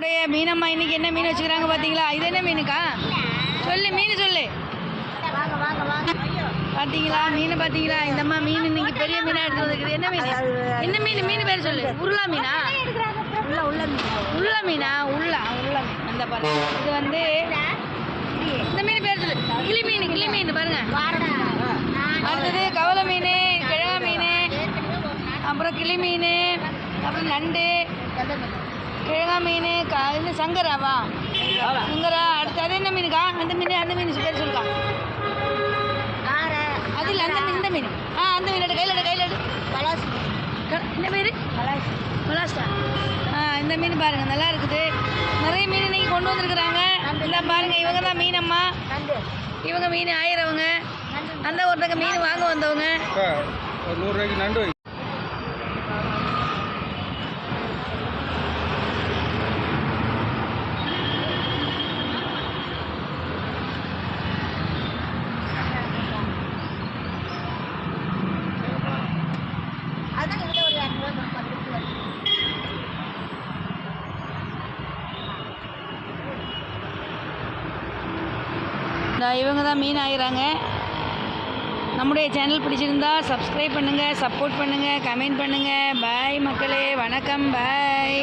நம்முடைய மீனம்மா இன்னைக்கு என்ன மீன் வச்சுக்கிறாங்க பார்த்தீங்களா? இது என்ன மீனுக்கா? சொல்லு, மீன் சொல்லு. பார்த்தீங்களா மீன்? பார்த்தீங்களா இந்த அம்மா மீன் இன்னைக்கு பெரிய மீனாக எடுத்து வந்துருக்குது. என்ன மீன்? என்ன மீன்? மீன் பேர் சொல்லு. உருளா மீனா? உள்ள மீனா? உள்ள அந்த பாருங்க. இது வந்து இந்த மீன் பேர் சொல்லு. கிளி மீன் பாருங்க. அடுத்தது கவலை மீன், கிழங்கா மீன், அப்புறம் கிளி மீன், அப்புறம் நண்டு, கிழங்கா மீன், இது சங்கராவா? சங்கரா. அடுத்து அது என்ன மீனுக்கா? அந்த மீன் பேர் சொல்லுக்கா. அது இல்லை, இந்த மீன். அந்த மீன் கையில் எடு. என்ன பேர்? மலாஸ்டா. இந்த மீன் பாருங்கள், நல்லா இருக்குது. நிறைய மீன் இன்னைக்கு கொண்டு வந்திருக்குறாங்க. இல்லை பாருங்கள், இவங்க தான் மீனம்மா. இவங்க மீன் ஆயிரவங்க. அந்த ஒருத்தங்க மீன் வாங்க வந்தவங்க. 100 ரூபாய்க்கு நண்டு. இவங்க தான் மீன் ஆகிறாங்க. நம்முடைய சேனல் பிடிச்சிருந்தா சப்ஸ்கிரைப் பண்ணுங்கள், சப்போர்ட் பண்ணுங்கள், கமெண்ட் பண்ணுங்கள். பாய் மக்களே, வணக்கம், பாய்.